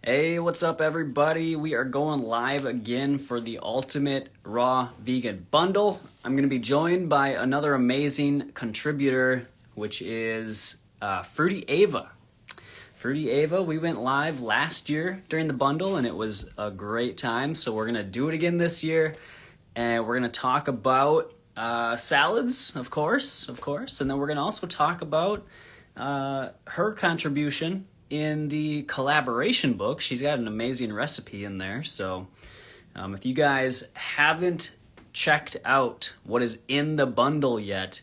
Hey, what's up, everybody? We are going live again for the Ultimate Raw Vegan Bundle. I'm going to be joined by another amazing contributor, which is Fruity Ava. Fruity Ava, we went live last year during the bundle, and it was a great time. So we're going to do it again this year, and we're going to talk about salads, of course, and then we're going to also talk about her contribution in the collaboration book. She's got an amazing recipe in there. So if you guys haven't checked out what is in the bundle yet,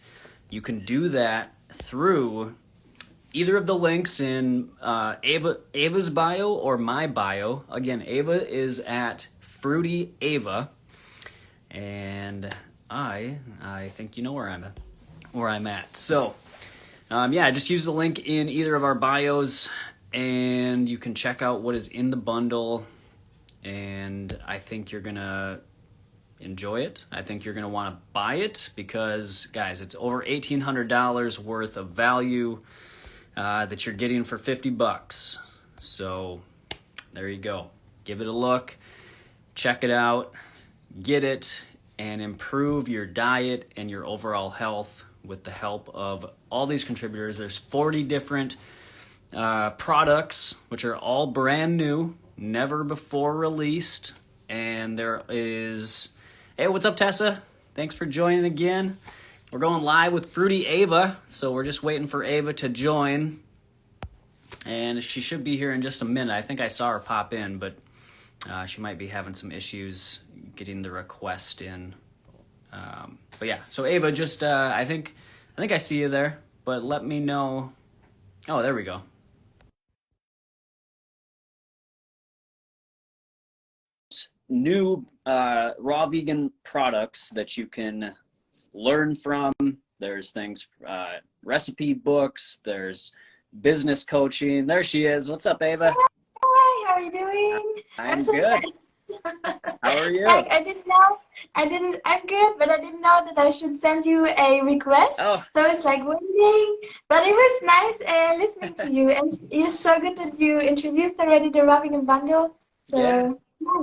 you can do that through either of the links in Ava's bio or my bio. Again, Ava is at Fruity Ava, and I think you know where I'm at. So just use the link in either of our bios, and you can check out what is in the bundle, and I think you're gonna enjoy it. I think you're gonna want to buy it because, guys, it's over $1,800 worth of value that you're getting for $50. So there you go. Give it a look, check it out, get it, and improve your diet and your overall health with the help of all these contributors. There's 40 different products, which are all brand new, never before released. And there is, hey, what's up, Tessa? Thanks for joining again. We're going live with Fruity Ava, so we're just waiting for Ava to join. And she should be here in just a minute. I think I saw her pop in, but she might be having some issues getting the request in. But yeah, so Ava, just I think I see you there, but let me know. Oh, there we go. New raw vegan products that you can learn from. There's things, recipe books, there's business coaching. There she is. What's up, Ava? Hi, how are you doing? I'm so good. excited. How are you? I'm good, but I didn't know that I should send you a request. Oh. So it's like waiting. But it was nice listening to you, and it's so good that you introduced already the Rubbing and Bundle. So Yeah,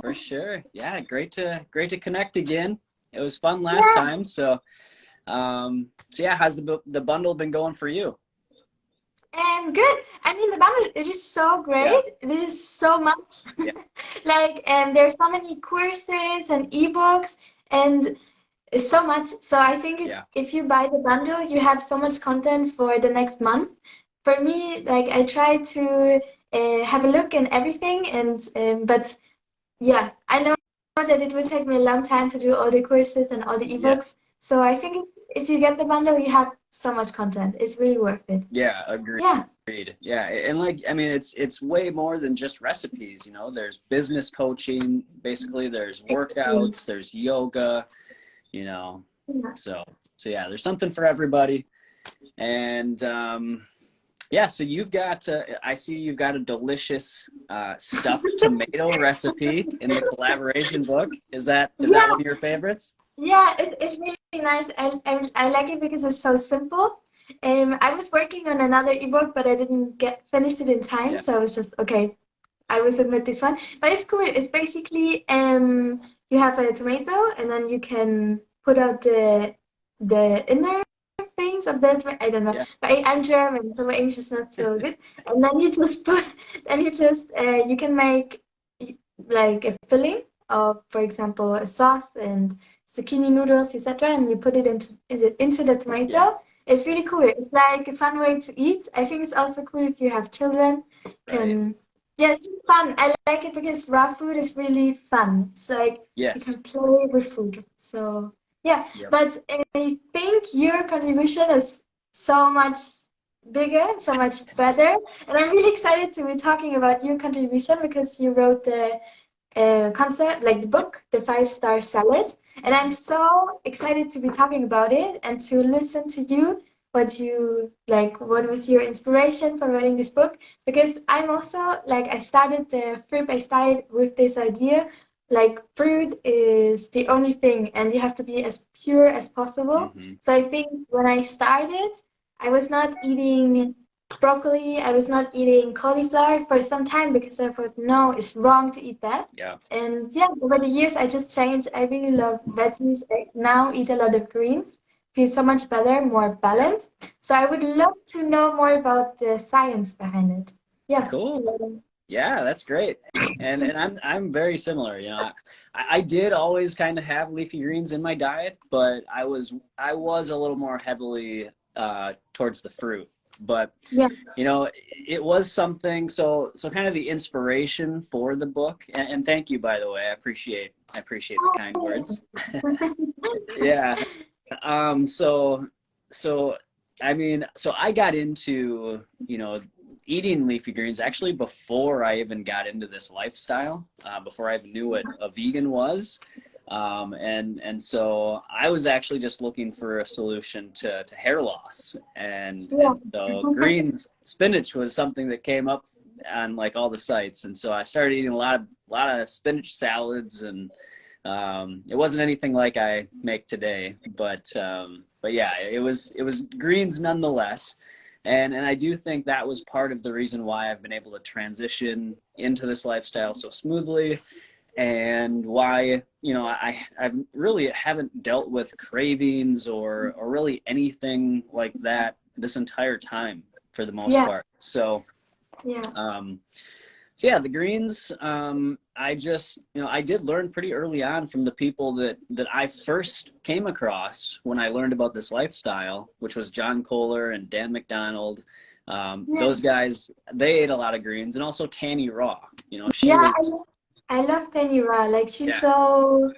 for sure. Yeah, great to connect again. It was fun last time. So yeah, how's the bundle been going for you? And good. I mean, the bundle, it is so great. Yeah. It is so much. Yeah. And there's so many courses and ebooks and so much. So I think if you buy the bundle, you have so much content for the next month. For me, like I try to have a look in everything, and but yeah, I know that it will take me a long time to do all the courses and all the ebooks. Yes. So I think if you get the bundle, you have so much content. It's really worth it. Yeah, agreed. Yeah. Yeah, and like, I mean, it's way more than just recipes, you know. There's business coaching, basically. There's workouts, there's yoga, you know. Yeah. So yeah, there's something for everybody. And yeah, so you've got, I see you've got a delicious stuffed tomato recipe in the collaboration book. Is that one of your favorites? Yeah, it's really nice. I like it because it's so simple. I was working on another ebook, but I didn't finish it in time, Yeah. so I was just okay. I will submit this one, but it's cool. It's basically you have a tomato, and then you can put out the inner things of the tomato. I don't know, but I'm German, so my English is not so good. And then you just you can make like a filling of, for example, a sauce and zucchini noodles, etc., and you put it into the tomato. Yeah. It's really cool. It's like a fun way to eat. I think it's also cool if you have children. Yeah, it's really fun. I like it because raw food is really fun. It's like you can play with food. So yeah, but I think your contribution is so much bigger, so much better, and I'm really excited to be talking about your contribution because you wrote the concept, like the book, the 5-star salad. And I'm so excited to be talking about it and to listen to you, what was your inspiration for writing this book? Because I'm also, I started the fruit by style with this idea, fruit is the only thing and you have to be as pure as possible. So I think when I started, I was not eating broccoli. I was not eating cauliflower for some time because I thought, no, it's wrong to eat that. Yeah. And yeah, over the years, I just changed. I really love veggies. I now eat a lot of greens. Feel so much better, more balanced. So I would love to know more about the science behind it. Yeah. Cool. Yeah, that's great. And I'm very similar, you know. I did always kind of have leafy greens in my diet, but I was a little more heavily towards the fruit. But Yeah. you know, it was something, so kind of the inspiration for the book, and thank you, by the way. I appreciate the kind words. Yeah. So I mean, so I got into, you know, eating leafy greens actually before I even got into this lifestyle, before I even knew what a vegan was. And so I was actually just looking for a solution to hair loss. And so spinach was something that came up on like all the sites. And so I started eating a lot of spinach salads, and it wasn't anything like I make today, but yeah, it was greens nonetheless. And I do think that was part of the reason why I've been able to transition into this lifestyle so smoothly, and why, you know, I really haven't dealt with cravings or really anything like that this entire time for the most part. So so yeah, the greens, I just, you know, I did learn pretty early on from the people that I first came across when I learned about this lifestyle, which was John Kohler and Dan McDonald. Those guys, they ate a lot of greens, and also Tanny Raw. You know, I love Tanny Raw. Like, she's so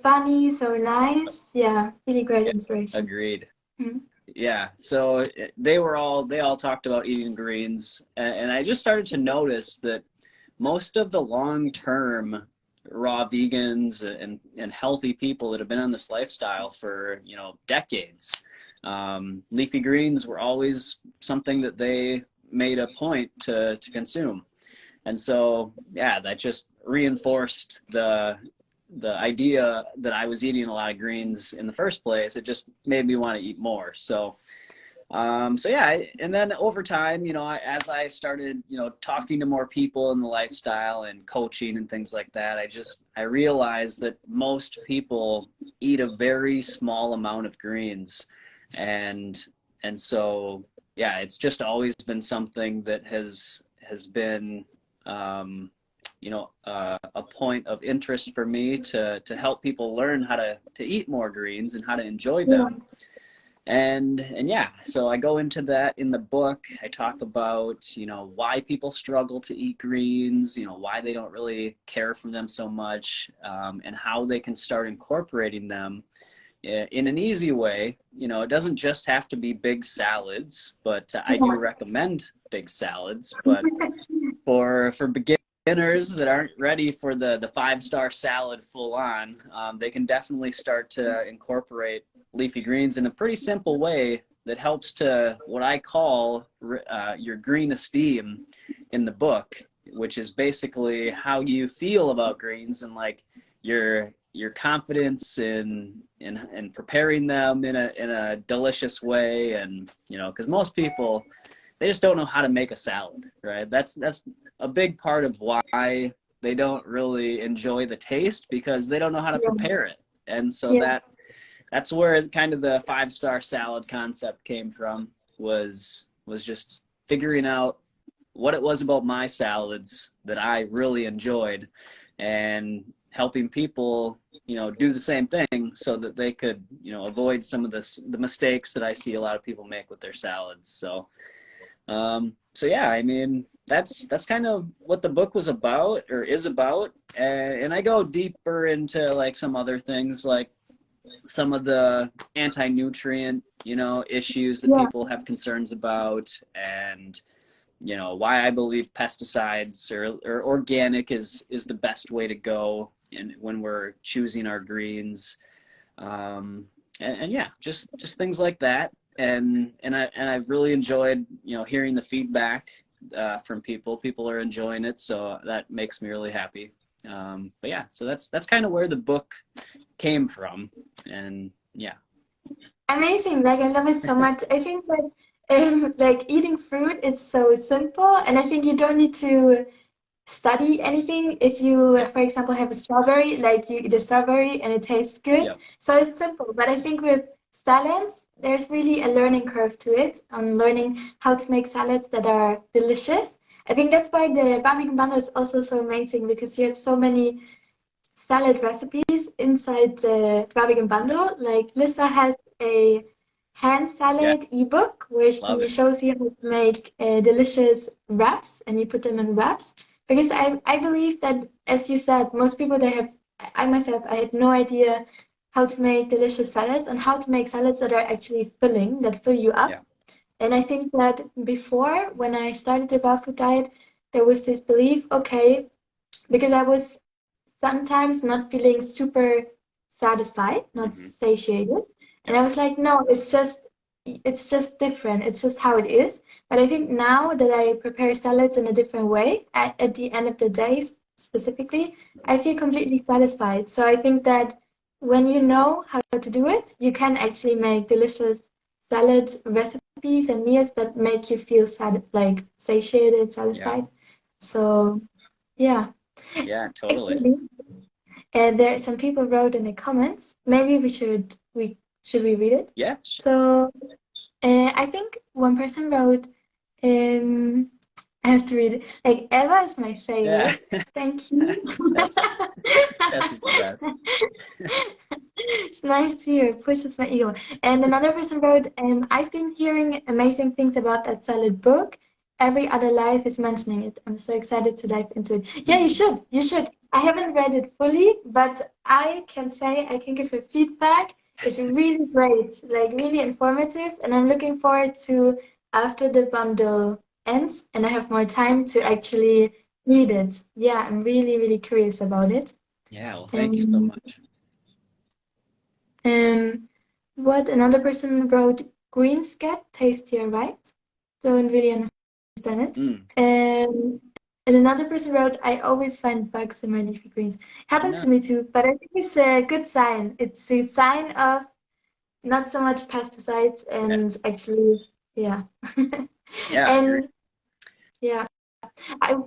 funny, so nice. Yeah, really great inspiration. Agreed. Mm-hmm. Yeah, so they all talked about eating greens, and I just started to notice that most of the long-term raw vegans and healthy people that have been on this lifestyle for, you know, decades, leafy greens were always something that they made a point to consume. And so, yeah, that just reinforced the idea that I was eating a lot of greens in the first place. It just made me want to eat more. So yeah, and then over time, you know, as I started, you know, talking to more people in the lifestyle and coaching and things like that, I realized that most people eat a very small amount of greens. And so, yeah, it's just always been something that has been, you know, a point of interest for me to help people learn how to eat more greens and how to enjoy them. And yeah, so I go into that in the book. I talk about, you know, why people struggle to eat greens, you know, why they don't really care for them so much, and how they can start incorporating them in an easy way. You know, it doesn't just have to be big salads, but I do recommend big salads. But for beginners that aren't ready for the 5-star salad full on, they can definitely start to incorporate leafy greens in a pretty simple way that helps to what I call your green esteem in the book, which is basically how you feel about greens and like your confidence in preparing them in a delicious way. And, you know, because most people, they just don't know how to make a salad, right? That's a big part of why they don't really enjoy the taste, because they don't know how to prepare it. And so that's where kind of the 5-star salad concept came from, was just figuring out what it was about my salads that I really enjoyed, and helping people, you know, do the same thing so that they could, you know, avoid some of the mistakes that I see a lot of people make with their salads. So yeah, I mean, that's kind of what the book was about, or is about. And I go deeper into like some other things, like some of the anti-nutrient, you know, issues that people have concerns about, and, you know, why I believe pesticides or organic is the best way to go when we're choosing our greens. And yeah, just things like that. And I've really enjoyed, you know, hearing the feedback from people. People are enjoying it, so that makes me really happy. But yeah, so that's kind of where the book came from. And yeah, amazing. Like, I love it so much. I think that like eating fruit is so simple, and I think you don't need to study anything. If you, for example, have a strawberry, like you eat a strawberry and it tastes good. Yeah. So it's simple. But I think with salads, there's really a learning curve to it on learning how to make salads that are delicious. I think that's why the Barbecue Bundle is also so amazing, because you have so many salad recipes inside the Rawintuition bundle. Like Lisa has a hand Yeah. salad ebook where Love she it. shows you how to make delicious wraps, and you put them in wraps. Because I believe that, as you said, most people, they have, I myself, I had no idea how to make delicious salads and how to make salads that are actually filling, that fill you up. Yeah. And I think that before, when I started the raw food diet, there was this belief, okay, because I was sometimes not feeling super satisfied, not Hmm. satiated. And Yeah. I was like, no, it's just different. It's just how it is. But I think now that I prepare salads in a different way, at the end of the day specifically, I feel completely satisfied. So I think that when you know how to do it, you can actually make delicious salad recipes and meals that make you feel like satiated, Yeah. satisfied. So yeah. Yeah, totally. Actually, there some people wrote in the comments. Maybe we should we read it? Yeah. So I think one person wrote, um, I have to read it. Like, Eva is my Yeah. favorite. Thank you. That's is the best. It's nice to hear. It pushes my ego. And another person wrote, I've been hearing amazing things about that salad book. Every other life is mentioning it. I'm so excited to dive into it. Yeah, you Hmm. should. You should. I haven't read it fully, but I can say I can give you feedback. It's really great, like really informative, and I'm looking forward to after the bundle ends and I have more time to actually read it. Yeah, I'm really, really curious about it. Yeah, well, thank you so Um, much. um, what another person wrote, greens get tastier, right? Don't really understand it. Mm. And another person wrote, I always find bugs in my leafy greens. Oh, Happens no. to me too, but I think it's a good sign. It's a sign of not so much pesticides Yes. and actually, yeah. Yeah, I agree. And yeah, I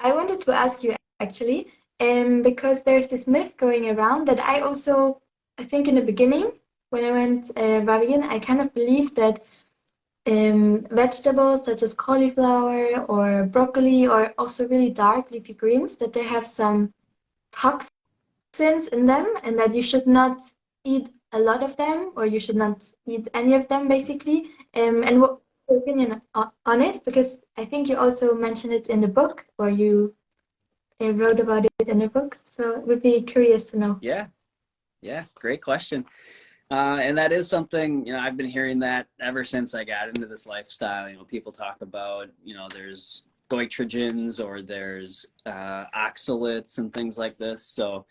I wanted to ask you actually, because there's this myth going around that I think in the beginning when I went vegan, I kind of believed that vegetables such as cauliflower or broccoli or also really dark leafy greens, that they have some toxins in them and that you should not eat a lot of them or you should not eat any of them basically. And what's your opinion on it? Because I think you also mentioned it in the book or you wrote about it in a book. So it would be curious to know. Yeah. Yeah. Great question. And that is something, I've been hearing that ever since I got into this lifestyle. People talk about, there's goitrogens or there's oxalates and things like this. So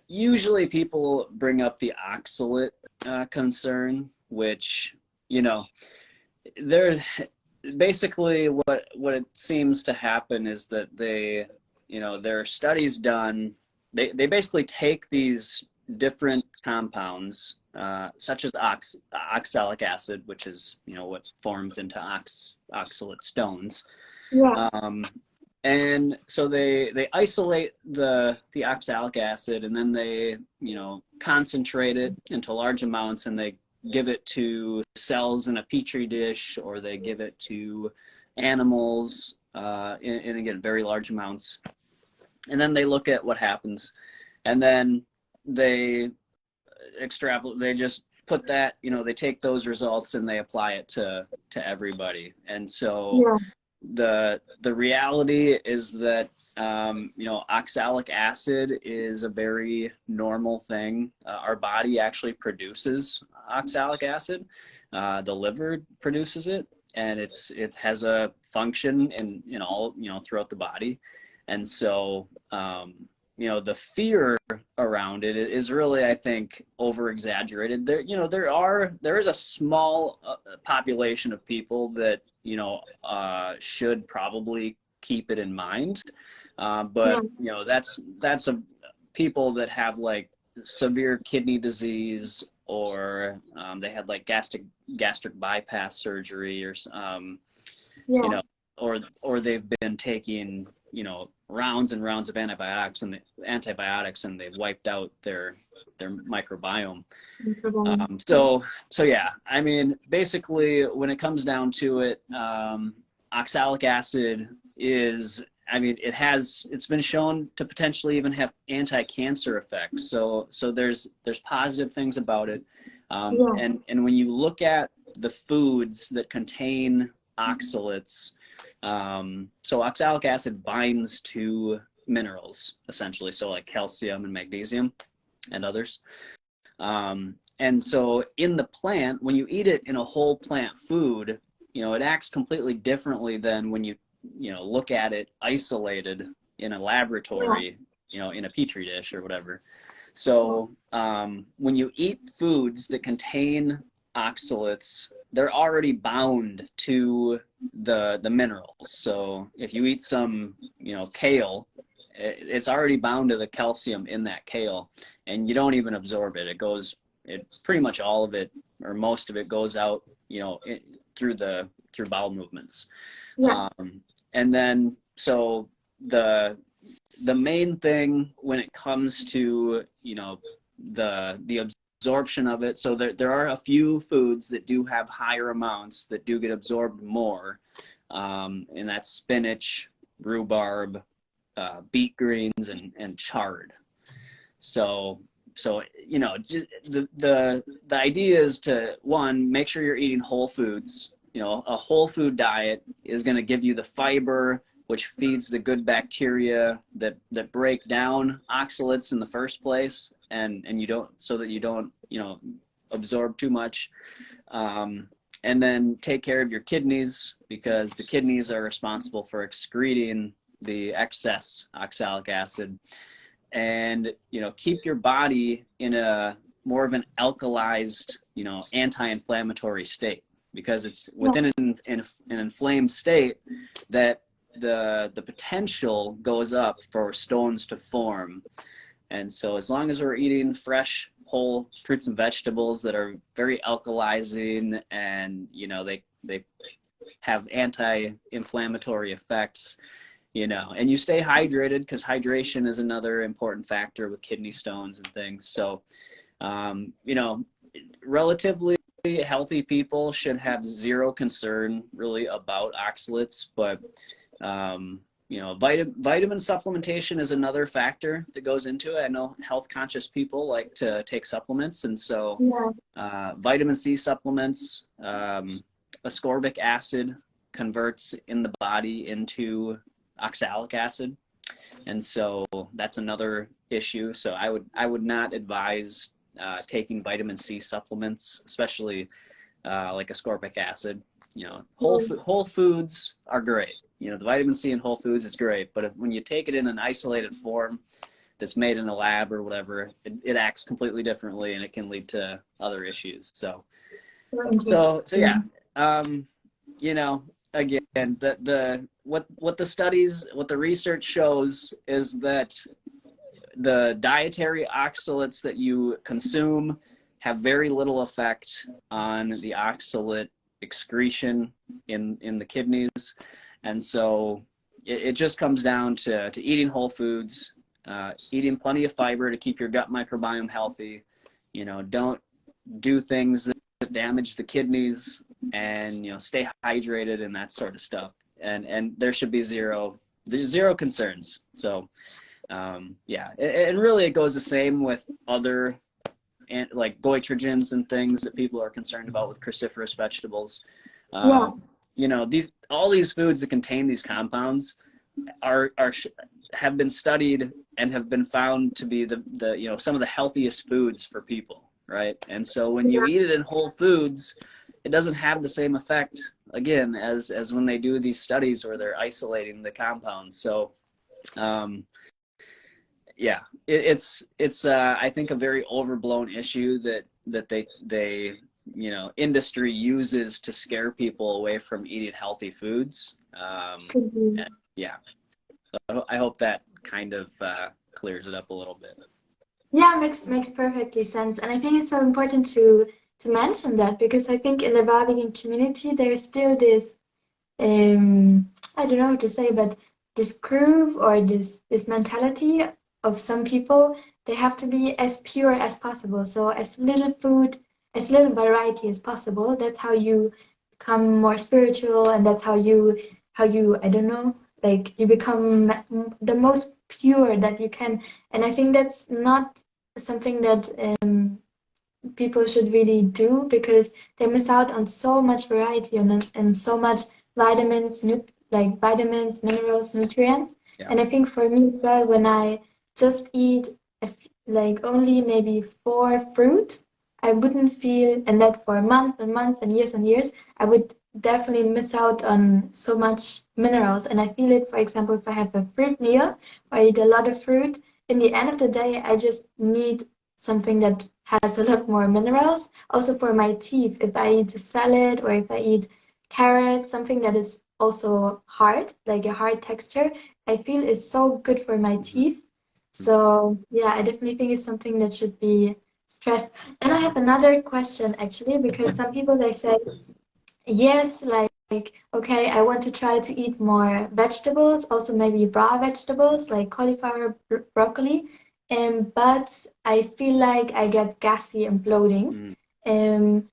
usually people bring up the oxalate concern, which, there's basically what it seems to happen is that there are studies done. They basically take these different compounds, such as oxalic acid, which is what forms into oxalate stones. Yeah, And so they isolate the oxalic acid, and then they concentrate it into large amounts, and they give it to cells in a petri dish, or they give it to animals in again very large amounts, and then they look at what happens, and then they extrapolate. They just put that, they take those results and they apply it to everybody. And so yeah, the reality is that oxalic acid is a very normal thing. Our body actually produces oxalic acid. The liver produces it, and it has a function in all throughout the body. And so the fear around it is really, I think, over exaggerated. There is a small population of people that should probably keep it in mind, yeah, but that's a people that have like severe kidney disease or they had like gastric bypass surgery, or Yeah. you know, or they've been taking, rounds and rounds of antibiotics, and they've wiped out their microbiome. So yeah, I mean, basically, when it comes down to it, oxalic acid is, I mean, it's been shown to potentially even have anti-cancer effects. So there's positive things about it. And when you look at the foods that contain oxalates, so oxalic acid binds to minerals, essentially, so like calcium and magnesium and others. And so in the plant, when you eat it in a whole plant food, it acts completely differently than when you look at it isolated in a laboratory, in a petri dish or whatever. So when you eat foods that contain oxalates, they're already bound to the minerals. So if you eat some, kale, it's already bound to the calcium in that kale, and you don't even absorb it. It pretty much all of it, or most of it, goes out, through bowel movements. And then, so the main thing when it comes to, the absorption of it, so there are a few foods that do have higher amounts that do get absorbed more, and that's spinach, rhubarb, beet greens, and chard. So just the idea is to, one, make sure you're eating whole foods. A whole food diet is going to give you the fiber, which feeds the good bacteria that break down oxalates in the first place, and so that you don't absorb too much. And then take care of your kidneys, because the kidneys are responsible for excreting the excess oxalic acid. And keep your body in a more of an alkalized, anti-inflammatory state, because it's within an inflamed state that the potential goes up for stones to form. And so as long as we're eating fresh, whole fruits and vegetables that are very alkalizing, and they have anti-inflammatory effects, and you stay hydrated, because hydration is another important factor with kidney stones and things. So, relatively healthy people should have zero concern really about oxalates, but, vitamin supplementation is another factor that goes into it. I know health conscious people like to take supplements, and so vitamin C supplements, ascorbic acid converts in the body into oxalic acid, and so that's another issue. So I would not advise taking vitamin C supplements, especially like ascorbic acid. Whole foods are great. The vitamin C in whole foods is great, but when you take it in an isolated form that's made in a lab or whatever, it acts completely differently, and it can lead to other issues. So yeah, again, what the research shows is that the dietary oxalates that you consume have very little effect on the oxalate excretion in the kidneys. And so it just comes down to eating whole foods, eating plenty of fiber to keep your gut microbiome healthy. Don't do things that damage the kidneys, and stay hydrated and that sort of stuff. And there should be zero concerns. So yeah, and really it goes the same with other like goitrogens and things that people are concerned about with cruciferous vegetables. All these foods that contain these compounds have been studied and have been found to be the some of the healthiest foods for people, right? And so when you eat it in whole foods, it doesn't have the same effect, again, as when they do these studies where they're isolating the compounds. So yeah, it's I think a very overblown issue that they industry uses to scare people away from eating healthy foods. Yeah, so I hope that kind of clears it up a little bit. Yeah, makes perfectly sense. And I think it's so important to mention that because I think in the raw vegan community there's still this I don't know what to say, but this groove or this mentality of some people, they have to be as pure as possible. So as little food, as little variety as possible. That's how you become more spiritual, and that's how you I don't know, like you become the most pure that you can. And I think that's not something that people should really do because they miss out on so much variety and so much vitamins, like vitamins, minerals, nutrients. Yeah. And I think for me as well, when I just eat like only maybe 4 fruit, I wouldn't feel, and that for months and months and years, I would definitely miss out on so much minerals. And I feel it, for example, if I have a fruit meal or I eat a lot of fruit, in the end of the day, I just need something that has a lot more minerals. Also for my teeth, if I eat a salad or if I eat carrots, something that is also hard, like a hard texture, I feel is so good for my teeth. So yeah, I definitely think it's something that should be stressed. And I have another question actually, because some people they say, yes, like, okay, I want to try to eat more vegetables, also maybe raw vegetables like cauliflower, broccoli, but I feel like I get gassy and bloating. Mm. Um,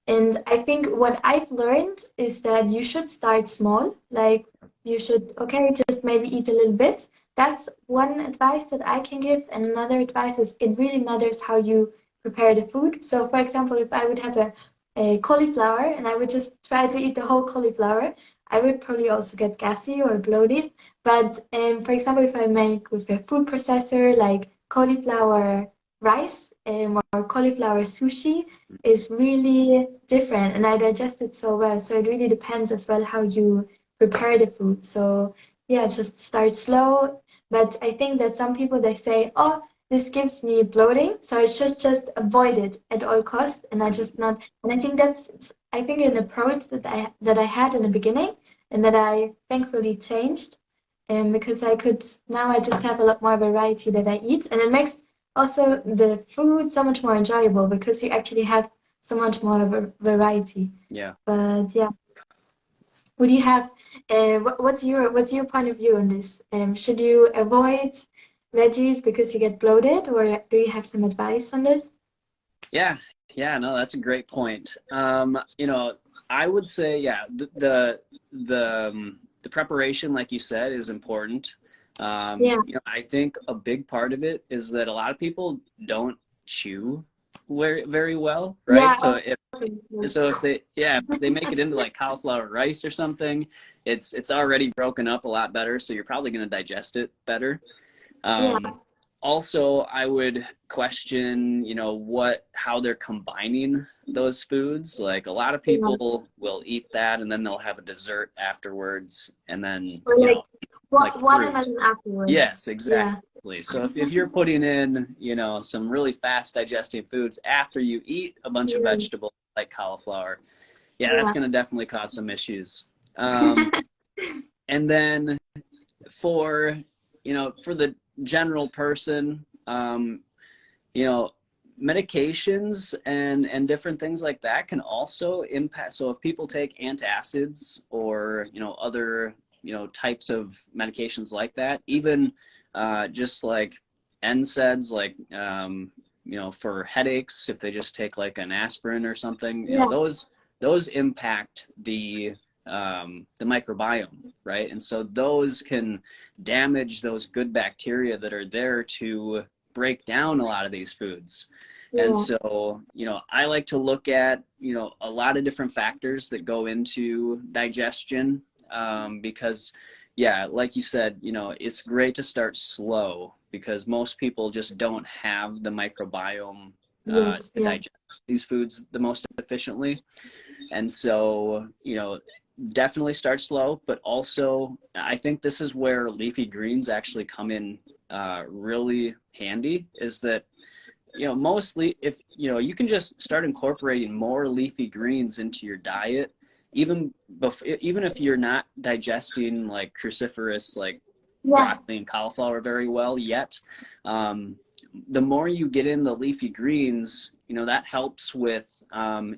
and I think what I've learned is that you should start small. Like you should, okay, just maybe eat a little bit. That's one advice that I can give. And another advice is it really matters how you prepare the food. So for example, if I would have a cauliflower and I would just try to eat the whole cauliflower, I would probably also get gassy or bloated. But for example, if I make with a food processor like cauliflower rice or cauliflower sushi, is really different and I digest it so well. So it really depends as well how you prepare the food. So yeah, just start slow. But I think that some people they say, oh, this gives me bloating, so I should just avoid it at all costs and I just not. And I think that's an approach that I had in the beginning and that I thankfully changed. Because now I just have a lot more variety that I eat and it makes also the food so much more enjoyable because you actually have so much more variety. Yeah. But yeah, would you have what's your point of view on this? Should you avoid veggies because you get bloated, or do you have some advice on this? Yeah. Yeah. No, that's a great point. I would say, yeah, the preparation, like you said, is important. Yeah, I think a big part of it is that a lot of people don't chew very well, right? yeah, So absolutely. if they make it into like cauliflower rice or something, it's already broken up a lot better, so you're probably going to digest it better. Yeah, Um, Also, I would question, how they're combining those foods. Like a lot of yeah. people will eat that and then they'll have a dessert afterwards and then, Or like like fruit. watermelon afterwards. Yes, Yeah, exactly. So if you're putting in, some really fast digesting foods after you eat a bunch of yeah, vegetables like cauliflower, yeah, that's yeah. going to definitely cause some issues. And then for, for the general person, you know, medications and different things like that can also impact. So if people take antacids or, other, types of medications like that, even just like NSAIDs, like, for headaches, if they just take like an aspirin or something, Yeah, those impact the microbiome, right? And so those can damage those good bacteria that are there to break down a lot of these foods. And yeah, so, I like to look at, a lot of different factors that go into digestion, because, yeah, like you said, it's great to start slow because most people just don't have the microbiome yes, to yeah, digest these foods the most efficiently. And so, definitely start slow, but also I think this is where leafy greens actually come in really handy, is that, mostly if, you can just start incorporating more leafy greens into your diet, even if you're not digesting like cruciferous, like yeah, broccoli and cauliflower very well yet. Um, the more you get in the leafy greens, you know, that helps with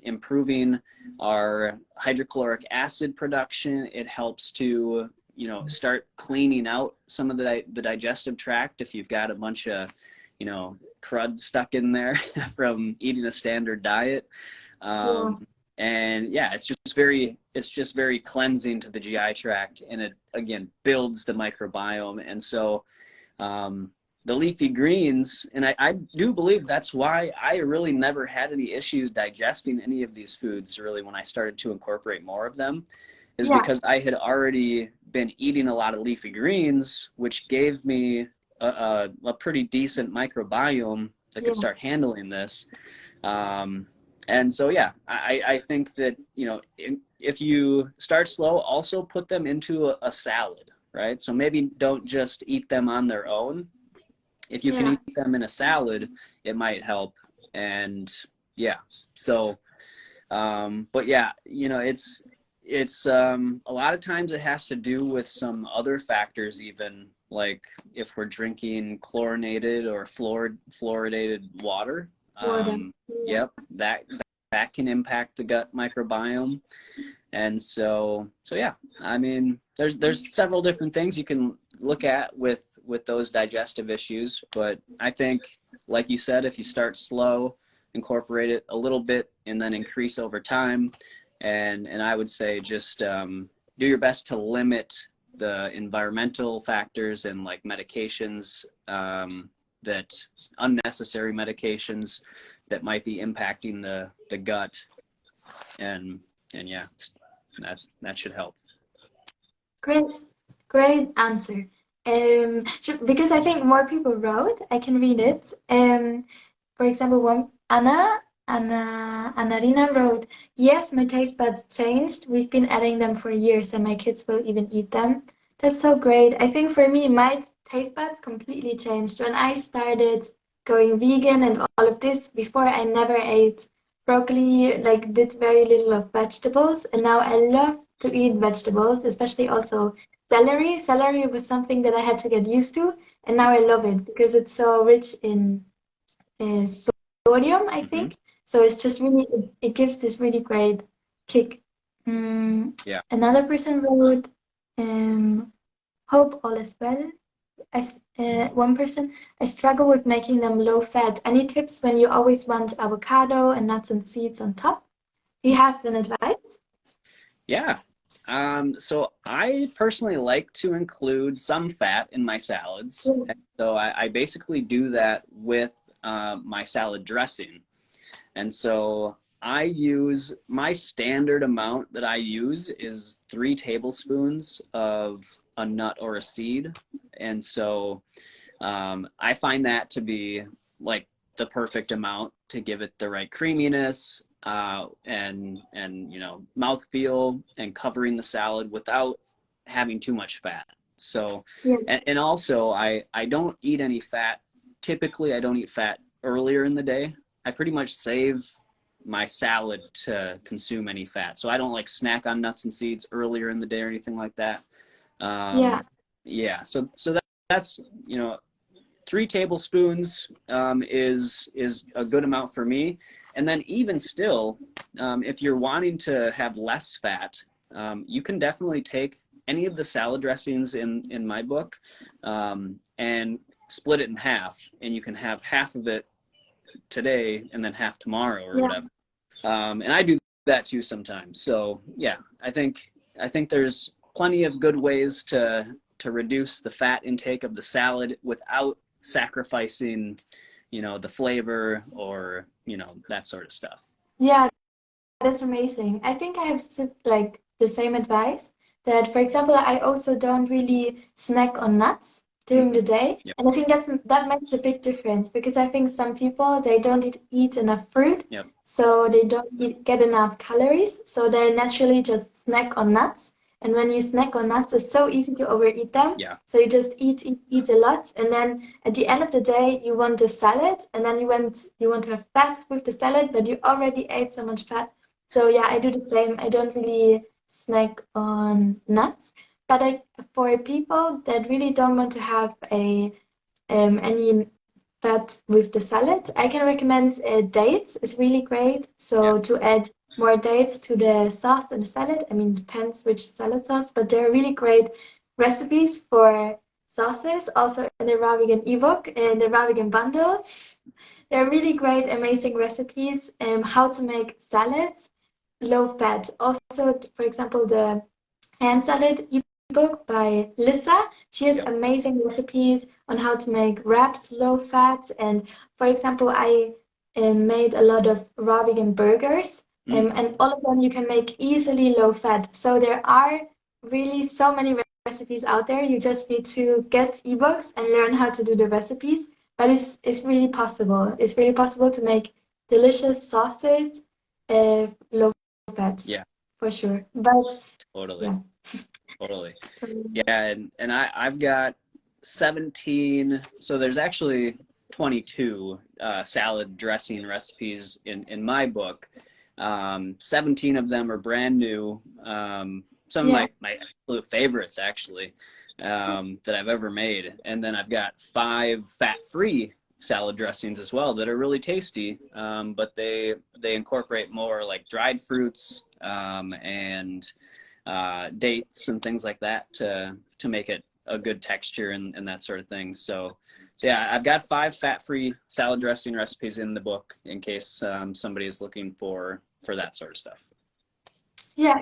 improving our hydrochloric acid production. It helps to, you know, start cleaning out some of the digestive tract if you've got a bunch of, you know, crud stuck in there from eating a standard diet. And yeah, it's just very cleansing to the GI tract, and it again builds the microbiome. And so the leafy greens, and I do believe that's why I really never had any issues digesting any of these foods really when I started to incorporate more of them, is because I had already been eating a lot of leafy greens, which gave me a pretty decent microbiome that could start handling this. And so, yeah, I think that, you know, if you start slow, also put them into a salad, right? So maybe don't just eat them on their own. If you can eat them in a salad, it might help. And yeah, so, but yeah, you know, it's a lot of times it has to do with some other factors, even like if we're drinking chlorinated or fluoridated water. Yep, that can impact the gut microbiome. And so yeah, I mean, there's several different things you can look at with those digestive issues, but I think, like you said, if you start slow, incorporate it a little bit, and then increase over time, and I would say just do your best to limit the environmental factors and like medications, that unnecessary medications that might be impacting the gut, and yeah, that should help. Great answer. Because I think more people wrote, I can read it. For example, Annarina wrote, yes, my taste buds changed. We've been adding them for years and my kids will even eat them. That's so great. I think for me, my taste buds completely changed. When I started going vegan and all of this, before I never ate broccoli, like did very little of vegetables. And now I love to eat vegetables, especially also celery. Celery was something that I had to get used to. And now I love it because it's so rich in sodium, I think. So it's just really, it gives this really great kick. Another person wrote, hope all is well. One person, I struggle with making them low fat. Any tips when you always want avocado and nuts and seeds on top? Do you have an advice? Yeah. So I personally like to include some fat in my salads. And so I basically do that with my salad dressing. And so I use, my standard amount that I use is 3 tablespoons of a nut or a seed. And so I find that to be like the perfect amount to give it the right creaminess, and you know, mouthfeel, and covering the salad without having too much fat. So and also I don't eat any fat. Typically I don't eat fat earlier in the day. I pretty much save my salad to consume any fat. So I don't like snack on nuts and seeds earlier in the day or anything like that. So that's, you know, 3 tablespoons is a good amount for me. And then even still, if you're wanting to have less fat, you can definitely take any of the salad dressings in my book and split it in half, and you can have half of it today and then half tomorrow or whatever. And I do that too sometimes. So yeah, I think there's plenty of good ways to reduce the fat intake of the salad without sacrificing, you know, the flavor or, you know, that sort of stuff. Yeah, that's amazing. I think I have like the same advice that, for example, I also don't really snack on nuts during the day. And I think that makes a big difference, because I think some people, they don't eat enough fruit, so they don't get enough calories, so they naturally just snack on nuts. And when you snack on nuts, it's so easy to overeat them. So you just eat a lot, and then at the end of the day, you want a salad, and then you want to have fats with the salad, but you already ate so much fat. So yeah, I do the same. I don't really snack on nuts. But for people that really don't want to have any fat with the salad. I can recommend dates. It's really great. So to add more dates to the sauce and the salad. I mean, depends which salad sauce, but they're really great recipes for sauces. Also in the Raw Vegan ebook, in the Raw Vegan bundle. They're really great, amazing recipes. How to make salads low fat. Also, for example, the hand salad ebook by Lisa. She has amazing recipes on how to make wraps low fat. And for example, I made a lot of raw vegan burgers, and all of them you can make easily low fat. So there are really so many recipes out there. You just need to get ebooks and learn how to do the recipes. But it's really possible. It's really possible to make delicious sauces low fat. Yeah. For sure. But totally. Yeah. Totally. Yeah, and I've got 17, so there's actually 22 salad dressing recipes in my book. 17 of them are brand new. Some of my absolute favorites, actually, that I've ever made. And then I've got 5 fat-free salad dressings as well that are really tasty, but they incorporate more like dried fruits and dates and things like that to make it a good texture and that sort of thing. So yeah, I've got 5 fat-free salad dressing recipes in the book in case somebody is looking for that sort of stuff. Yeah,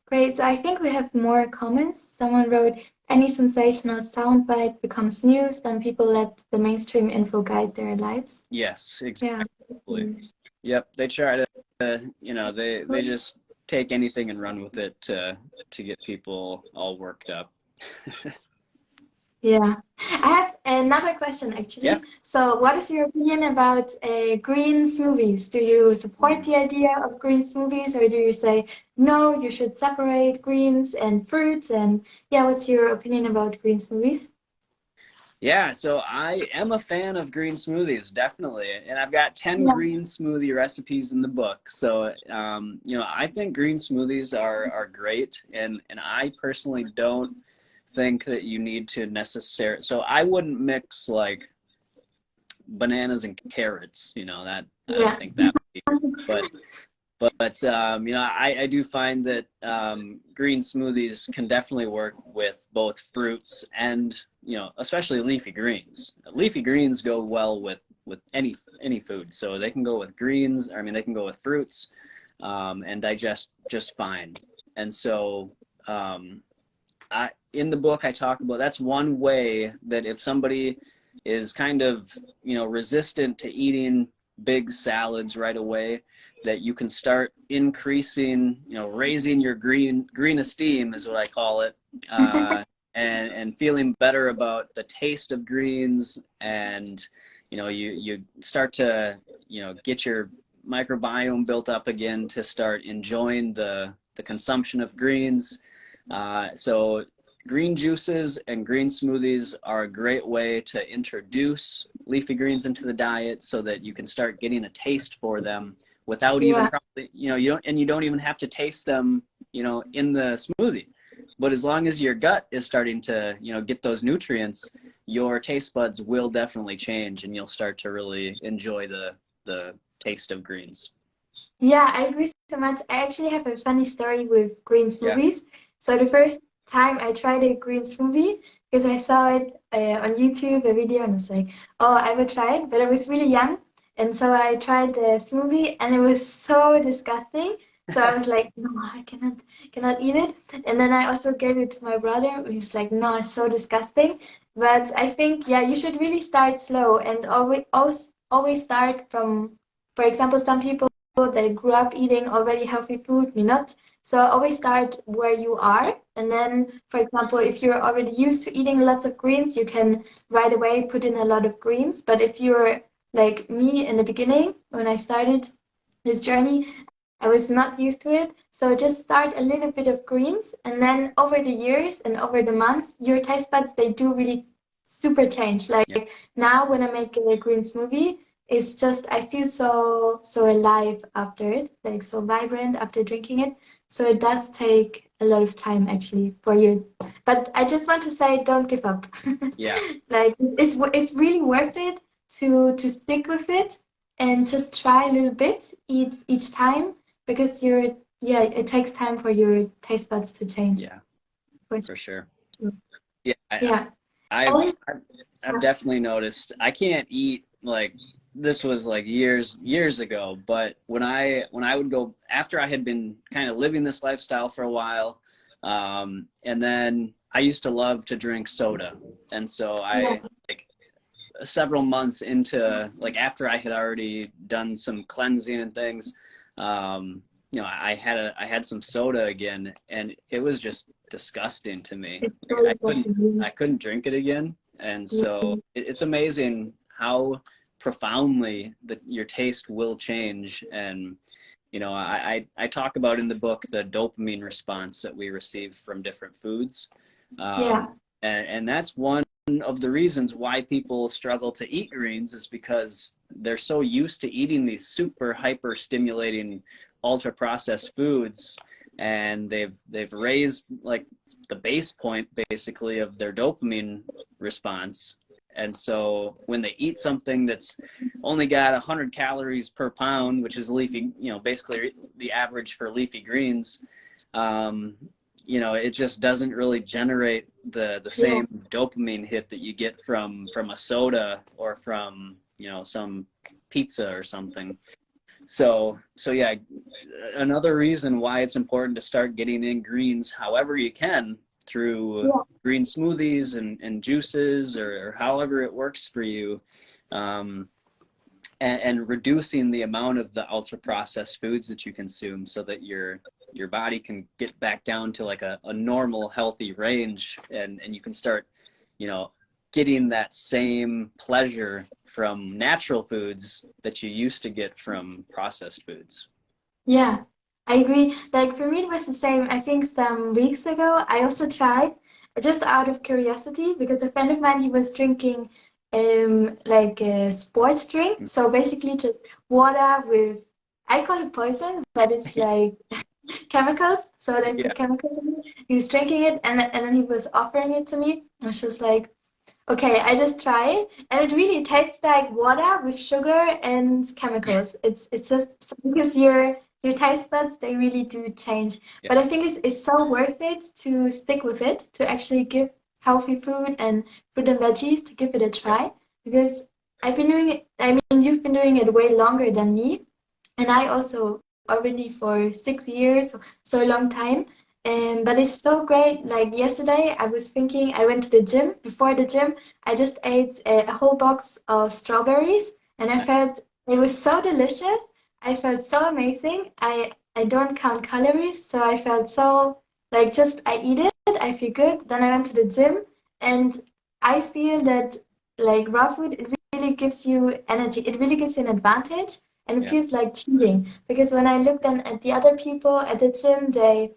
great. So I think we have more comments. Someone wrote, any sensational soundbite becomes news, then people let the mainstream info guide their lives. Yes, exactly. Yep, they try to, they just take anything and run with it to get people all worked up. Yeah, I have another question actually. Yeah. So what is your opinion about green smoothies? Do you support the idea of green smoothies, or do you say, no, you should separate greens and fruits? And yeah, what's your opinion about green smoothies? Yeah, so I am a fan of green smoothies, definitely. And I've got 10 green smoothie recipes in the book. So, I think green smoothies are great. And I personally don't think that you need to necessarily, so I wouldn't mix like bananas and carrots, that I don't think that would be, but I do find that green smoothies can definitely work with both fruits and, especially leafy greens. Leafy greens go well with any food, so they can go with greens. I mean, they can go with fruits and digest just fine. And so in the book, I talk about that's one way that if somebody is kind of, resistant to eating big salads right away, that you can start increasing, raising your green esteem is what I call it, and feeling better about the taste of greens, and you start to get your microbiome built up again to start enjoying the consumption of greens. So green juices and green smoothies are a great way to introduce leafy greens into the diet so that you can start getting a taste for them without even probably, you don't even have to taste them, in the smoothie. But as long as your gut is starting to, get those nutrients, your taste buds will definitely change and you'll start to really enjoy the taste of greens. Yeah, I agree so much. I actually have a funny story with green smoothies. So the first time I tried a green smoothie, because I saw it on YouTube, a video, and I was like, oh, I will try it. But I was really young, and so I tried the smoothie, and it was so disgusting. So I was like, no, I cannot eat it. And then I also gave it to my brother, and he was like, no, it's so disgusting. But I think, yeah, you should really start slow and always start from, for example, some people that grew up eating already healthy food, me not. So always start where you are. And then, for example, if you're already used to eating lots of greens, you can right away put in a lot of greens. But if you're like me in the beginning, when I started this journey, I was not used to it. So just start a little bit of greens. And then over the years and over the months, your taste buds, they do really super change. Like now when I make a green smoothie, it's just, I feel so alive after it, like so vibrant after drinking it. So it does take a lot of time actually for you. But I just want to say, don't give up. Yeah. Like it's really worth it. to stick with it and just try a little bit each time, because it takes time for your taste buds to change. Yeah, But, for sure. Yeah. Yeah, Oh, I've definitely noticed. I can't eat, like, this was like years ago, but when I would go after I had been kind of living this lifestyle for a while, and then I used to love to drink soda, and so yeah. I, like, several months into, like, after I had already done some cleansing and things, you know, I had some soda again, and it was just disgusting to me. It's Like, so I couldn't drink it again, and so yeah. it's amazing how profoundly your taste will change. And you know, I talk about in the book the dopamine response that we receive from different foods, Yeah. and that's one of the reasons why people struggle to eat greens, is because they're so used to eating these super hyper stimulating ultra processed foods, and they've raised, like, the base point basically of their dopamine response. And so when they eat something that's only got 100 calories per pound, which is leafy, you know, basically the average for leafy greens, you know, it just doesn't really generate the same dopamine hit that you get from a soda or from, you know, some pizza or something. So yeah, another reason why it's important to start getting in greens however you can, through green smoothies and juices, or however it works for you, and reducing the amount of the ultra processed foods that you consume, so that your body can get back down to like a normal healthy range, and you can start, you know, getting that same pleasure from natural foods that you used to get from processed foods. Yeah, I agree. Like for me, it was the same. I think some weeks ago, I also tried, just out of curiosity, because a friend of mine, he was drinking like a sports drink. So basically just water with, I call it poison, but it's like chemicals. So they Yeah, put chemicals in it. He was drinking it, and then he was offering it to me. I was just like, okay, I just try it, and it really tastes like water with sugar and chemicals. It's just because your taste buds, they really do change. yeah, But I think it's so worth it to stick with it, to actually give healthy food and fruit and veggies, to give it a yeah, try, because I've been doing it. I mean, you've been doing it way longer than me, and I also already for 6 years, so a long time. But it's so great. Like yesterday, I was thinking, I went to the gym. Before the gym, I just ate a whole box of strawberries, and I felt it was so delicious. I felt so amazing. I don't count calories, so I felt so like, just I eat it, I feel good. Then I went to the gym, and I feel that like raw food, it really gives you energy. It really gives you an advantage, and it yeah, feels like cheating, because when I look then at the other people at the gym, they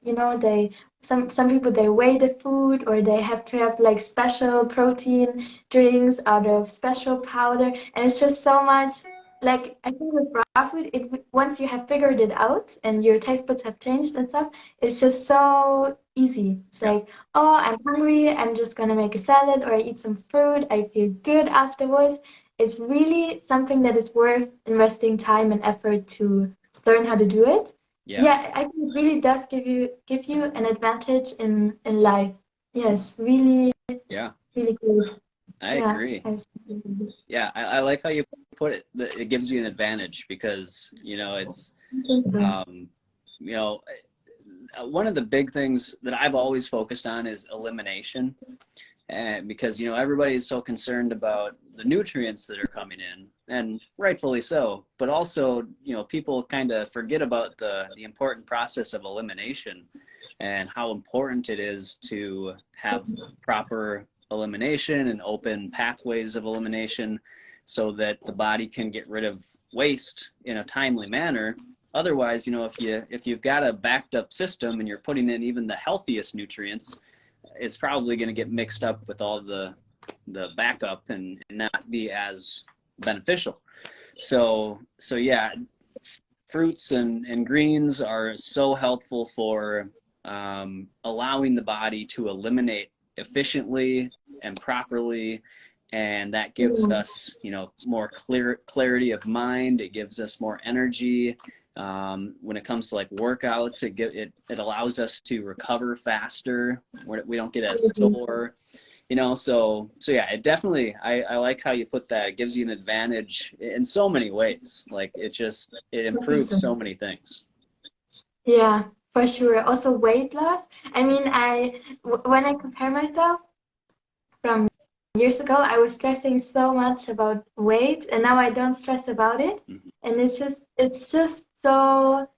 you know, they some people, they weigh the food, or they have to have like special protein drinks out of special powder, and it's just so much. Like I think with raw food, once you have figured it out and your taste buds have changed and stuff, it's just so easy. It's yeah, like, oh, I'm hungry, I'm just gonna make a salad, or I eat some fruit, I feel good afterwards. It's really something that is worth investing time and effort to learn how to do it. yeah, Yeah, I think it really does give you an advantage in life. Yes, really, yeah. really good. I Yeah, agree. I was thinking Yeah, I like how you put it, that it gives you an advantage, because, you know, it's, so. um, you know, one of the big things that I've always focused on is elimination. And because, you know, everybody is so concerned about the nutrients that are coming in, and rightfully so, but also, you know, people kind of forget about the important process of elimination, and how important it is to have proper elimination and open pathways of elimination, so that the body can get rid of waste in a timely manner. Otherwise, you know, if you've got a backed up system and you're putting in even the healthiest nutrients, it's probably going to get mixed up with all the backup, and not be as beneficial. So yeah, fruits and greens are so helpful for allowing the body to eliminate efficiently and properly, and that gives us, you know, more clarity of mind. It gives us more energy. When it comes to like workouts, it allows us to recover faster. We don't get as sore, you know. So yeah, it definitely, I like how you put that. It gives you an advantage in so many ways. Like it improves so many things. Yeah, for sure. Also weight loss. I mean, when I compare myself from years ago, I was stressing so much about weight, and now I don't stress about it. Mm-hmm. And it's just so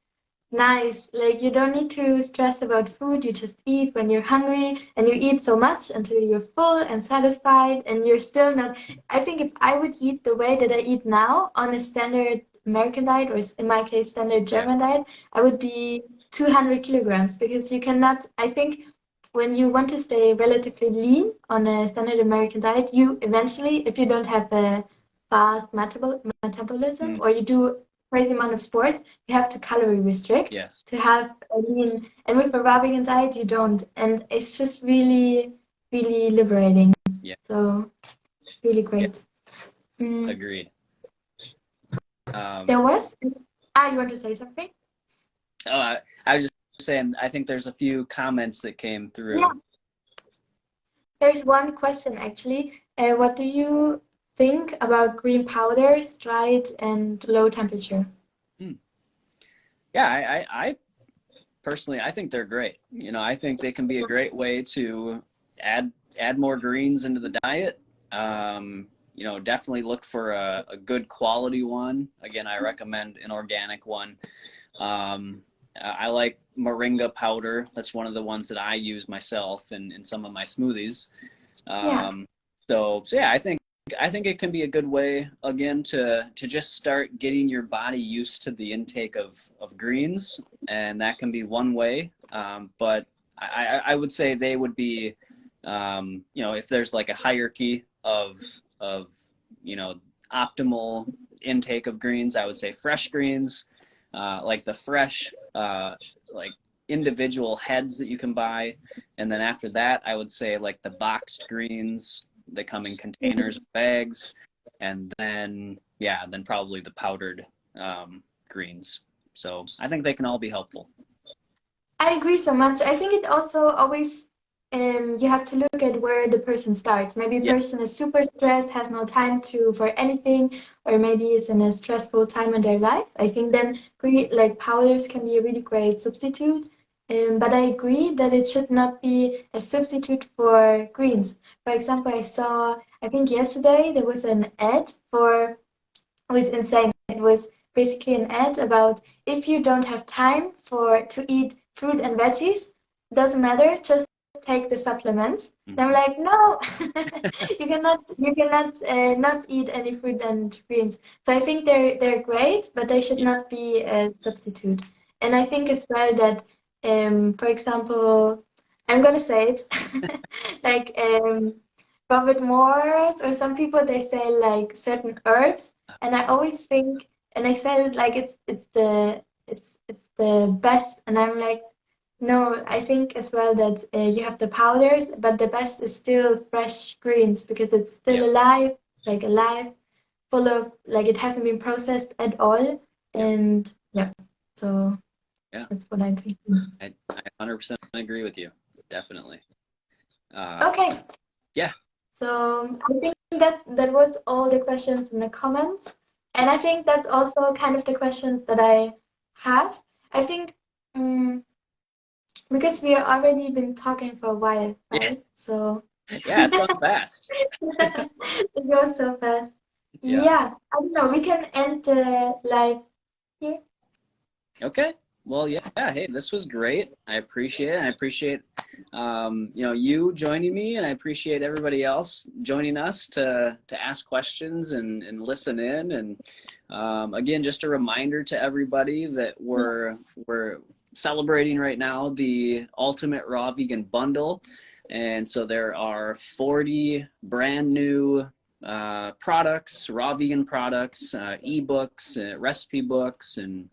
nice. Like you don't need to stress about food. You just eat when you're hungry, and you eat so much until you're full and satisfied, and you're still not. I think if I would eat the way that I eat now on a standard American diet, or in my case, standard German diet, I would be 200 kilograms, because you cannot, I think when you want to stay relatively lean on a standard American diet, you eventually, if you don't have a fast metabolism, or you do crazy amount of sports, you have to calorie restrict to have a lean. And with a raw vegan diet, you don't. And it's just really, really liberating. Yeah. So, really great. Yeah. Agreed. There was? You want to say something? Oh, I was just saying, I think there's a few comments that came through. Yeah. There's one question actually. What do you think about green powders, dried and low temperature? Yeah, I personally, I think they're great. You know, I think they can be a great way to add more greens into the diet. You know, definitely look for a good quality one. Again, I recommend an organic one. I like moringa powder. That's one of the ones that I use myself in some of my smoothies. So yeah, I think it can be a good way, again, to just start getting your body used to the intake of greens, and that can be one way. But I would say they would be, you know, if there's like a hierarchy of you know, optimal intake of greens, I would say fresh greens, like the fresh like individual heads that you can buy, and then after that, I would say like the boxed greens that come in containers or bags, and then then probably the powdered greens. So I think they can all be helpful. I agree so much. I think it also always you have to look at where the person starts. Maybe a person is super stressed, has no time for anything, or maybe is in a stressful time in their life. I think then like powders can be a really great substitute. But I agree that it should not be a substitute for greens. For example, I think yesterday there was an ad it was insane. It was basically an ad about if you don't have time to eat fruit and veggies, doesn't matter, just take the supplements. And I'm like, no, you cannot not eat any fruit and greens. So I think they're great, but they should not be a substitute. And I think as well that, for example, I'm gonna say it, like Robert Morris or some people, they say like certain herbs, and I always think, and I said like it's the best, and I'm like, no, I think as well that you have the powders, but the best is still fresh greens, because it's still alive, full of, like, it hasn't been processed at all, and so that's what I'm thinking. I 100% agree with you, definitely. Okay. Yeah. So I think that was all the questions in the comments, and I think that's also kind of the questions that I have. I think because we have already been talking for a while, right? So yeah, it's gone fast. It goes so fast. Yeah, I don't know. We can end the live here. Okay. Well, yeah. Hey, this was great. I appreciate it. I appreciate, you know, you joining me, and I appreciate everybody else joining us to ask questions and listen in. And again, just a reminder to everybody that we're celebrating right now the Ultimate Raw Vegan Bundle, and so there are 40 brand new products, raw vegan products, ebooks, recipe books, and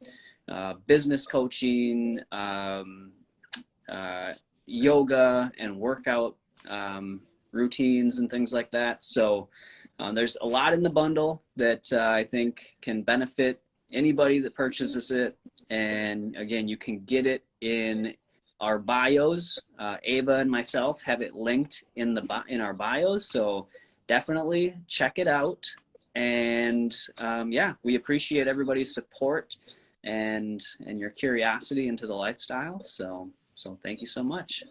business coaching, yoga and workout routines and things like that. So there's a lot in the bundle that I think can benefit anybody that purchases it. And again, you can get it in our bios. Ava and myself have it linked in our bios. So definitely check it out. And yeah, we appreciate everybody's support and your curiosity into the lifestyle. So thank you so much.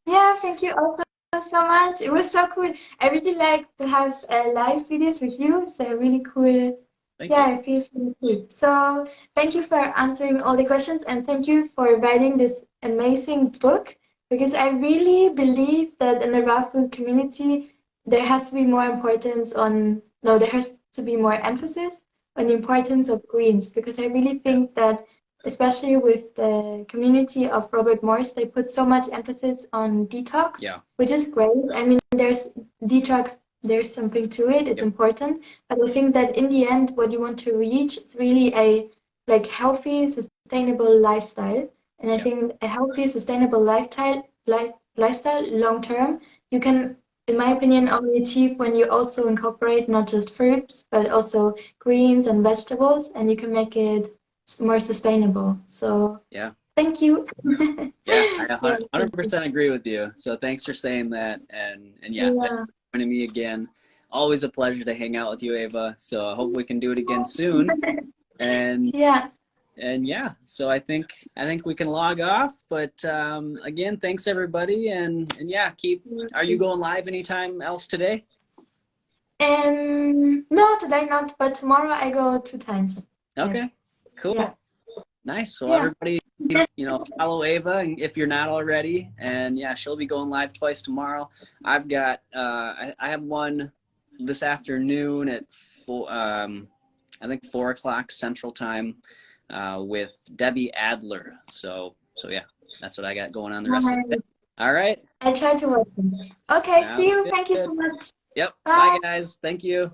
Yeah, thank you also so much. It was so cool. I really like to have live videos with you. So really cool. Yeah, it feels really cool. So thank you for answering all the questions, and thank you for writing this amazing book, because I really believe that in the raw food community there has to be more importance on, no, there has to be more emphasis on the importance of greens, because I really think that especially with the community of Robert Morse, they put so much emphasis on detox, which is great. I mean, there's detox, there's something to it, it's important, but I think that in the end, what you want to reach is really a healthy, sustainable lifestyle. And I think a healthy, sustainable lifestyle long term, you can, in my opinion, only achieve when you also incorporate not just fruits, but also greens and vegetables, and you can make it more sustainable. So thank you. I 100% agree with you. So thanks for saying that, and thanks for joining me again. Always a pleasure to hang out with you, Ava. So I hope we can do it again soon. And so I think we can log off. But again, thanks everybody, and are you going live anytime else today? No, today not, but tomorrow I go 2 times. Okay. Cool. Yeah. Nice. Well, everybody, follow Ava if you're not already. And she'll be going live twice tomorrow. I've got, I have one this afternoon at 4 o'clock Central Time with Debbie Adler. So yeah, that's what I got going on the rest of the day. All right. I try to work. Okay. See you. Thank you so much. Yep. Bye guys. Thank you.